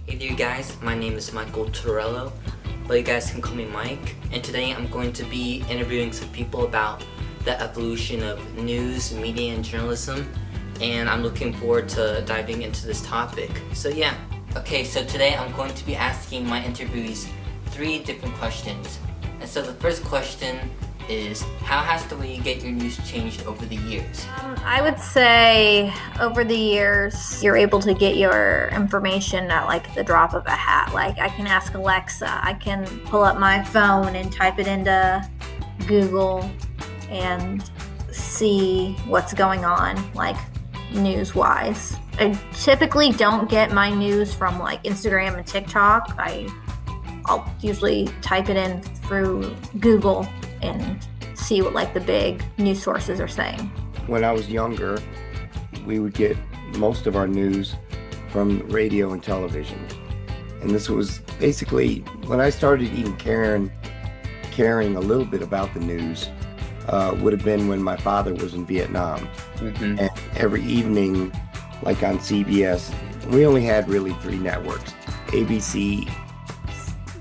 Hey there guys, my name is Michael Torello, but you guys can call me Mike, and today I'm going to be interviewing some people about the evolution of news, media, and journalism, and I'm looking forward to diving into this topic. So yeah, okay, so today I'm going to be asking my interviewees 3 different questions. And so the first question is, how has the way you get your news changed over the years? I would say over the years, you're able to get your information at like the drop of a hat. Like I can ask Alexa, I can pull up my phone and type it into Google and see what's going on, like news-wise. I typically don't get my news from like Instagram and TikTok. I'll usually type it in through Google and see what like the big news sources are saying. When I was younger, we would get most of our news from radio and television. And this was basically when I started even caring a little bit about the news, would have been when my father was in Vietnam. Mm-hmm. And every evening, like on CBS, we only had really 3 networks: ABC,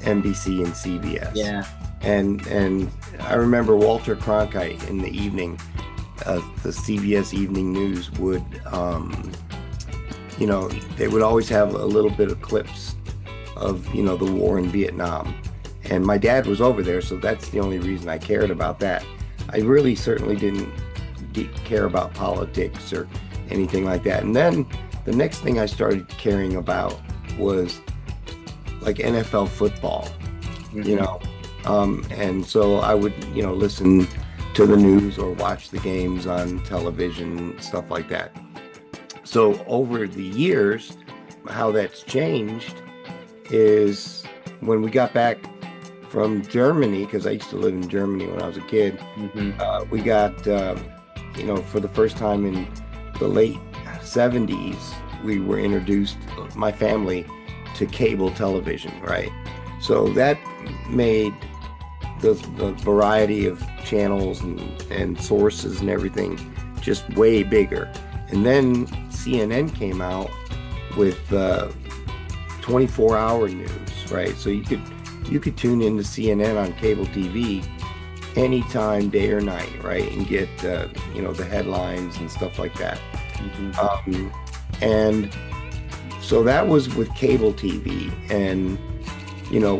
NBC, and CBS. Yeah. And I remember Walter Cronkite in the evening, the CBS Evening News would, they would always have a little bit of clips of, the war in Vietnam. And my dad was over there, so that's the only reason I cared about that. I really certainly didn't care about politics or anything like that. And then the next thing I started caring about was like NFL football, Mm-hmm. And so I would, listen to the news or watch the games on television, stuff like that. So over the years, how that's changed is when we got back from Germany, because I used to live in Germany when I was a kid, we got, for the first time in the late 70s, we were introduced, my family, to cable television, right? So that made the variety of channels and sources and everything just way bigger. And then CNN came out with 24-hour news, right? So you could tune into CNN on cable TV anytime, day or night, right? And get the headlines and stuff like that. And so that was with cable TV, and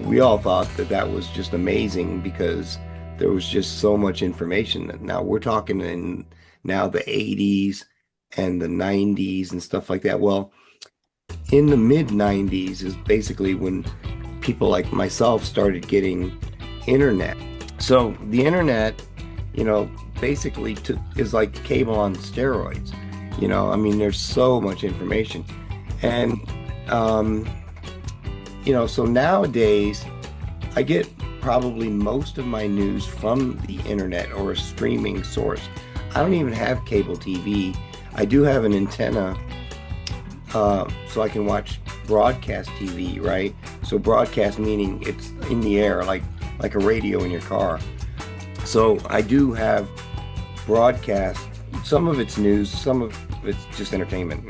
we all thought that was just amazing because there was just so much information. Now we're talking in now the 80s and the 90s and stuff like that. Well, in the mid 90s is basically when people like myself started getting internet. So the internet, basically is like cable on steroids. There's so much information. And, so nowadays I get probably most of my news from the internet or a streaming source. I don't even have cable TV. I do have an antenna, so I can watch broadcast TV, right? So broadcast meaning it's in the air, like a radio in your car. So I do have broadcast. Some of it's news, some of it's just entertainment,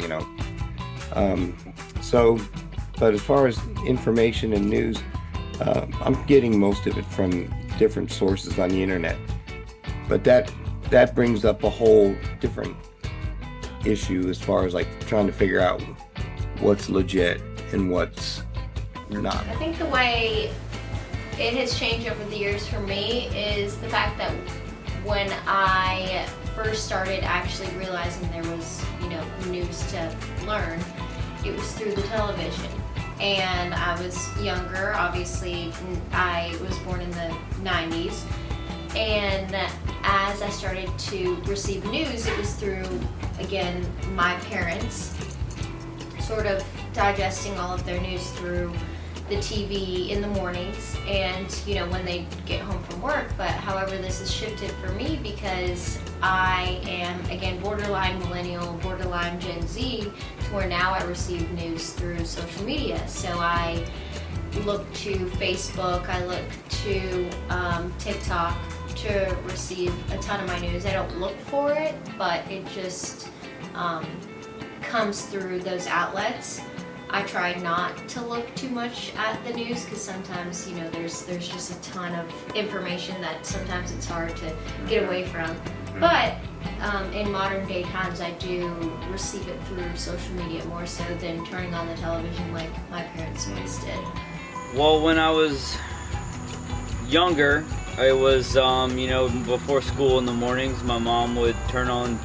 But as far as information and news, I'm getting most of it from different sources on the internet. But that brings up a whole different issue as far as like trying to figure out what's legit and what's not. I think the way it has changed over the years for me is the fact that when I first started actually realizing there was, news to learn, it was through the television. And I was younger, obviously. I was born in the 90s. And as I started to receive news, it was through, again, my parents sort of digesting all of their news through the TV in the mornings and, when they get home from work. But however, this has shifted for me because I am, again, borderline millennial, borderline Gen Z, to where now I receive news through social media. So I look to Facebook, I look to TikTok to receive a ton of my news. I don't look for it, but it just comes through those outlets. I try not to look too much at the news because sometimes, you know, there's just a ton of information that sometimes it's hard to get away from. But in modern day times, I do receive it through social media more so than turning on the television like my parents once did. Well, when I was younger, it was, you know, before school in the mornings, my mom would turn on,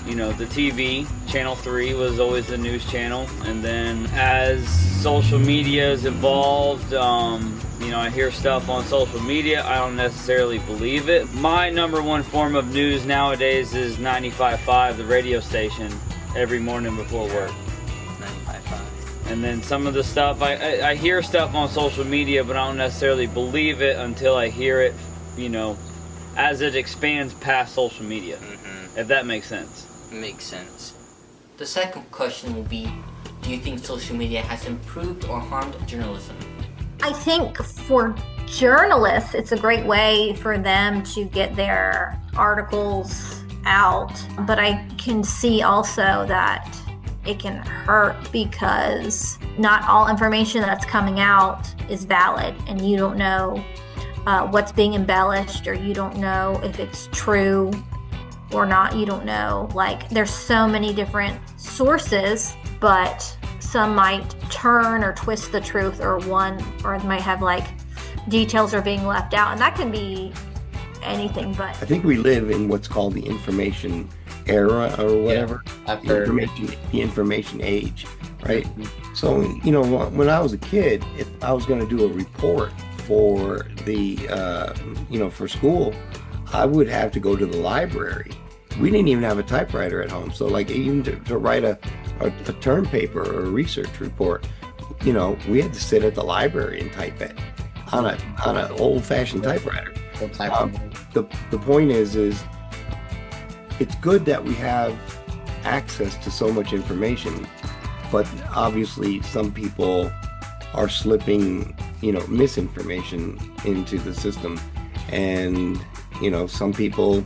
you know, the TV. Channel 3 was always the news channel. And then as social media has evolved, you know, I hear stuff on social media. I don't necessarily believe it. My number one form of news nowadays is 95.5, the radio station, every morning before work. 95.5. And then some of the stuff, I hear stuff on social media, but I don't necessarily believe it until I hear it, you know, as it expands past social media, if that makes sense. Makes sense. The second question will be, do you think social media has improved or harmed journalism? I think for journalists, it's a great way for them to get their articles out. But I can see also that it can hurt because not all information that's coming out is valid, and you don't know what's being embellished, or you don't know if it's true or not. You don't know. Like, there's so many different sources, but some might turn or twist the truth, or it might have like details are being left out, and that can be anything. But I think we live in what's called the information era or whatever. I've heard. The information age, right? So, you know, when I was a kid, if I was going to do a report for the, you know, for school, I would have to go to the library. We didn't even have a typewriter at home. So like even to write a term paper or a research report, you know, we had to sit at the library and type it on an old-fashioned typewriter. The point is it's good that we have access to so much information, but obviously some people are slipping, you know, misinformation into the system, and you know, some people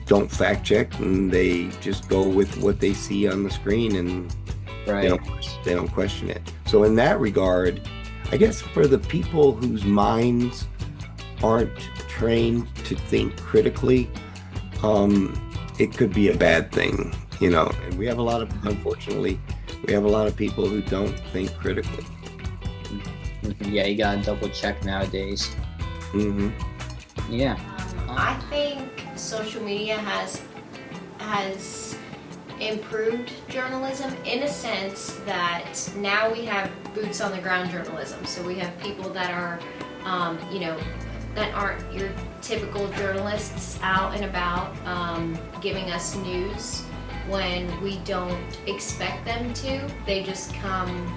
don't fact check and they just go with what they see on the screen, and they don't question it. So in that regard, I guess for the people whose minds aren't trained to think critically, it could be a bad thing, you know. And we have unfortunately, we have a lot of people who don't think critically. Yeah, you gotta double check nowadays. Yeah. I think social media has improved journalism in a sense that now we have boots on the ground journalism. So we have people that are, you know, that aren't your typical journalists out and about, giving us news when we don't expect them to. They just come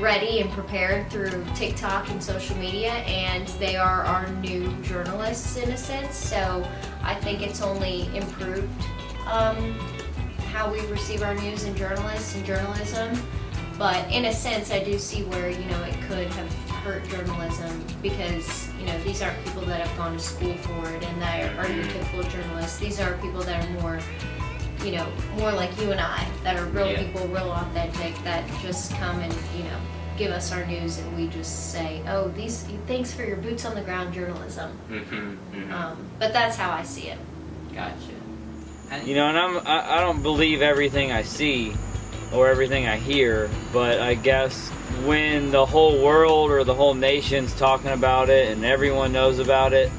ready and prepared through TikTok and social media, and they are our new journalists in a sense. So I think it's only improved how we receive our news in journalists and journalism. But in a sense, I do see where, you know, it could have hurt journalism because, you know, these aren't people that have gone to school for it and that are your typical journalists. These are people that are more, you know, more like you and I, that are real people, real authentic, that just come and, you know, give us our news, and we just say, oh, thanks for your boots on the ground journalism. But that's how I see it. Gotcha. You know, and I don't believe everything I see or everything I hear, but I guess when the whole world or the whole nation's talking about it and everyone knows about it,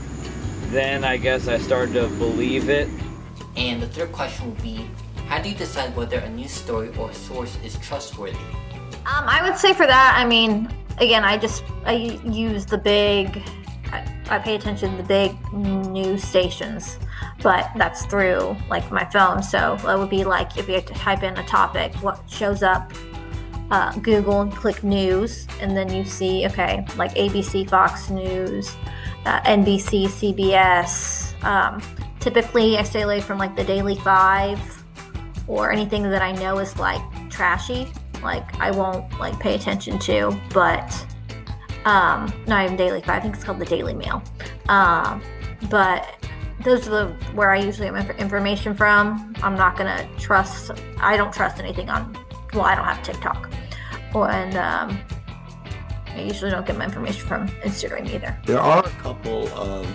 then I guess I start to believe it. And the third question will be, how do you decide whether a news story or a source is trustworthy? I would say for that, I mean, again, I use the big, I pay attention to the big news stations, but that's through like my phone. So it would be like if you have to type in a topic, what shows up, Google, and click news, and then you see, okay, like ABC, Fox News, NBC, CBS. Typically, I stay away from like the Daily 5 or anything that I know is like trashy. Like I won't like pay attention to, but not even Daily 5. I think it's called the Daily Mail. But those are where I usually get my information from. I'm not gonna trust. I don't trust anything on well, I don't have TikTok, and I usually don't get my information from Instagram either. There are a couple of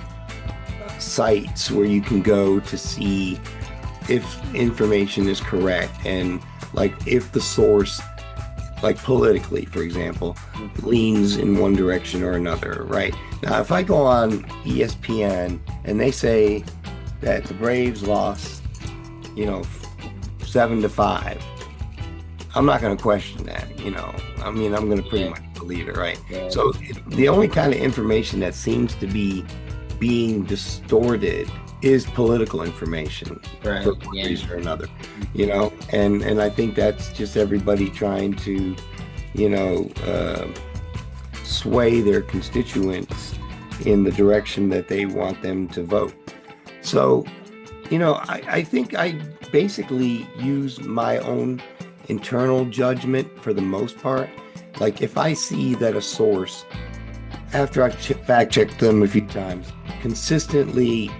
sites where you can go to see if information is correct, and like if the source, like politically, for example, leans in one direction or another, right? Now, if I go on ESPN and they say that the Braves lost, 7-5, I'm not going to question that, I mean, I'm going to pretty much believe it, right? Yeah. So the only kind of information that seems to be being distorted is political information Right. for one Yeah. reason or another, and I think that's just everybody trying to, sway their constituents in the direction that they want them to vote. So, I think I basically use my own internal judgment for the most part. Like if I see that a source, after I've fact checked them a few times, consistently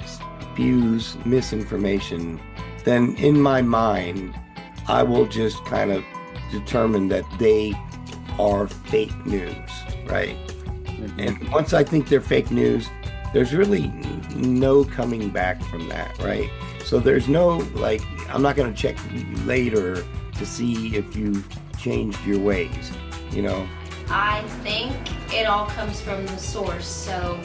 spews misinformation, then in my mind, I will just kind of determine that they are fake news, right? And once I think they're fake news, there's really no coming back from that, right? So there's no, I'm not going to check later to see if you've changed your ways, I think it all comes from the source. So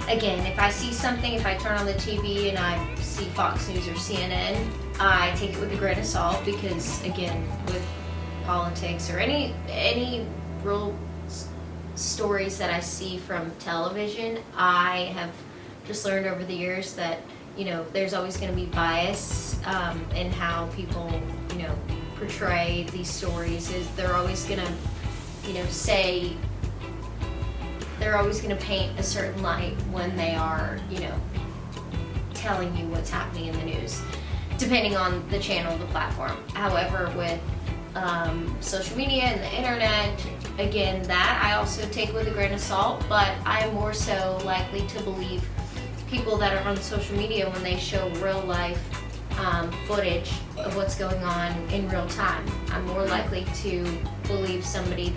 again, if I see something, if I turn on the TV and I see Fox News or CNN, I take it with a grain of salt because, again, with politics or any real stories that I see from television, I have just learned over the years that, there's always going to be bias in how people, portray these stories. Is they're always going to, say, they're always going to paint a certain light when they are, telling you what's happening in the news, depending on the channel, the platform. However, with social media and the internet, again, that I also take with a grain of salt, but I'm more so likely to believe people that are on social media when they show real life footage of what's going on in real time. I'm more likely to believe somebody